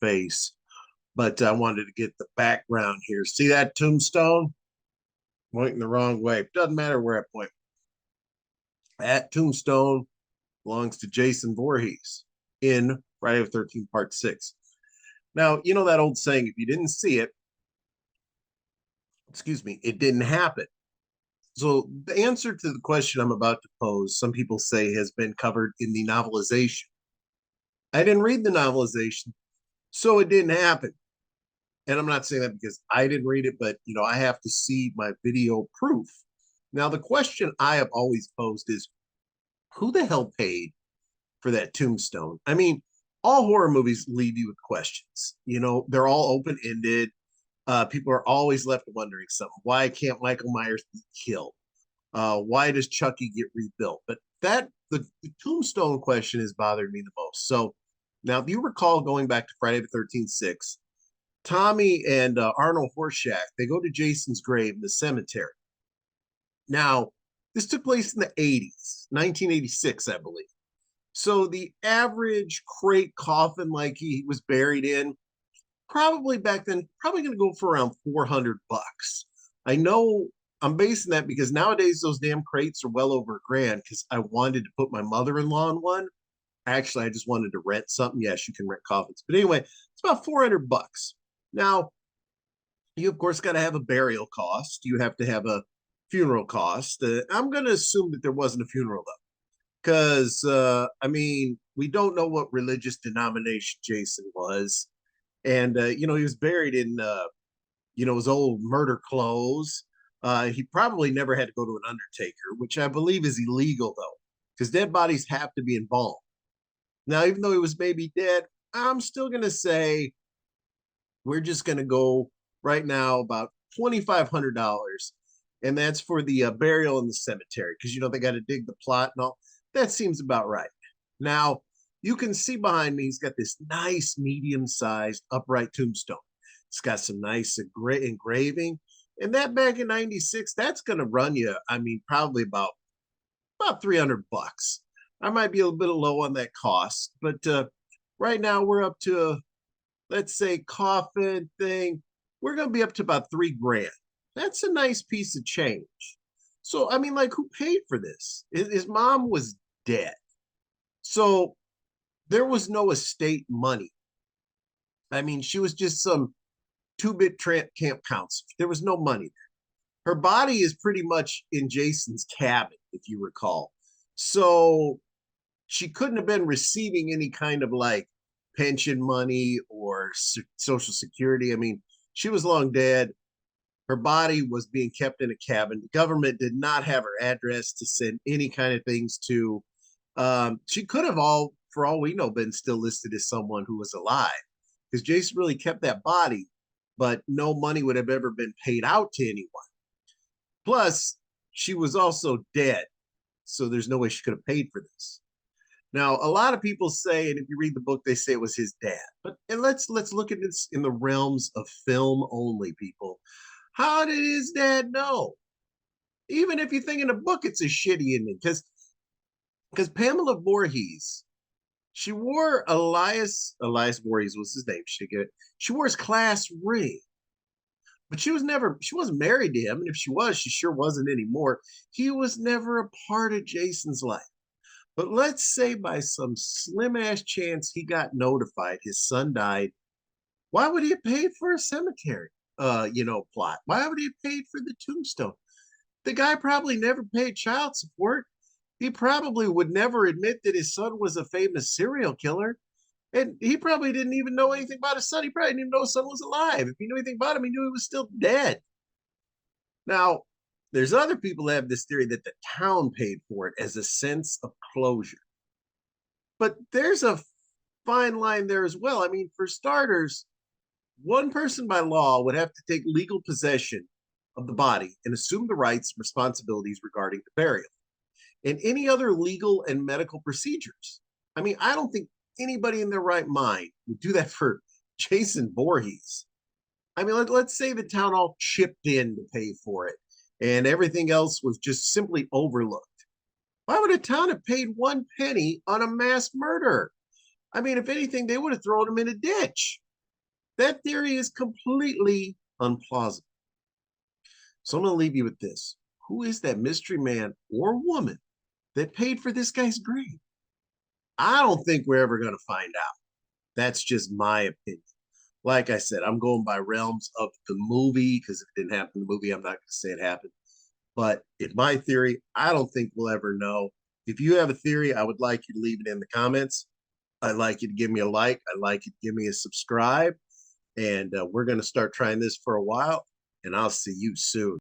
face, but I wanted to get the background here. See that tombstone? Pointing the wrong way. Doesn't matter where I point. That tombstone belongs to Jason Voorhees in Friday the 13th, Part 6. Now, you know that old saying, if you didn't see it, excuse me, it didn't happen. So the answer to the question I'm about to pose, some people say, has been covered in the novelization. I didn't read the novelization, so it didn't happen. And I'm not saying that because I didn't read it, but I have to see my video proof. Now, the question I have always posed is, who the hell paid for that tombstone? I mean, all horror movies leave you with questions. They're all open ended. People are always left wondering something. Why can't Michael Myers be killed? Why does Chucky get rebuilt? But the tombstone question has bothered me the most. So now, if you recall, going back to Friday the 13th 6, Tommy and Arnold Horshack, they go to Jason's grave in the cemetery. Now, this took place in the 80s, 1986, I believe. So the average crate coffin like he was buried in, probably back then, probably going to go for around $400. I know I'm basing that because nowadays those damn crates are well over $1,000 because I wanted to put my mother-in-law in one. Actually, I just wanted to rent something. Yes, you can rent coffins. But anyway, it's about $400. Now, you of course got to have a burial cost. You have to have a funeral cost. I'm going to assume that there wasn't a funeral though, because I mean, we don't know what religious denomination Jason was, and he was buried in his old murder clothes. He probably never had to go to an undertaker, which I believe is illegal though, because dead bodies have to be embalmed. Now, even though he was maybe dead, I'm still going to say we're just going to go right now about $2,500, and that's for the burial in the cemetery because they got to dig the plot and all. That seems about right. Now, you can see behind me, he's got this nice medium-sized upright tombstone. It's got some nice engraving, and that back in '96, that's going to run you, I mean, probably about $300. I might be a little bit low on that cost, but right now we're up to, let's say, coffin thing. We're going to be up to about $3,000. That's a nice piece of change. So, I mean, like, who paid for this? His mom was dead. So there was no estate money. I mean, she was just some two-bit camp counselor. There was no money there. Her body is pretty much in Jason's cabin, if you recall. So she couldn't have been receiving any kind of like pension money or social security. I mean, she was long dead. Her body was being kept in a cabin. The government did not have her address to send any kind of things to. She could have for all we know, been still listed as someone who was alive because Jason really kept that body, but no money would have ever been paid out to anyone. Plus, she was also dead, so there's no way she could have paid for this. Now, a lot of people say, and if you read the book, they say it was his dad. But and let's look at this in the realms of film only, people. How did his dad know? Even if you think in the book it's a shitty ending, because Pamela Voorhees, she wore Elias Voorhees was his name. She wore his class ring, but she wasn't married to him, and if she was, she sure wasn't anymore. He was never a part of Jason's life. But let's say by some slim ass chance he got notified his son died. Why would he have paid for a cemetery plot? Why would he have paid for the tombstone? The guy probably never paid child support. He probably would never admit that his son was a famous serial killer. And he probably didn't even know anything about his son. He probably didn't even know his son was alive. If he knew anything about him, he knew he was still dead. Now, there's other people that have this theory that the town paid for it as a sense of closure. But there's a fine line there as well. I mean, for starters, one person by law would have to take legal possession of the body and assume the rights and responsibilities regarding the burial and any other legal and medical procedures. I mean, I don't think anybody in their right mind would do that for Jason Voorhees. I mean, let's say the town all chipped in to pay for it and everything else was just simply overlooked. Why would a town have paid one penny on a mass murder? I mean, if anything, they would have thrown him in a ditch. That theory is completely unplausible. So I'm going to leave you with this. Who is that mystery man or woman that paid for this guy's grave? I don't think we're ever going to find out. That's just my opinion. Like I said, I'm going by realms of the movie because if it didn't happen in the movie, I'm not going to say it happened. But in my theory, I don't think we'll ever know. If you have a theory, I would like you to leave it in the comments. I'd like you to give me a like. I'd like you to give me a subscribe. And we're going to start trying this for a while. And I'll see you soon.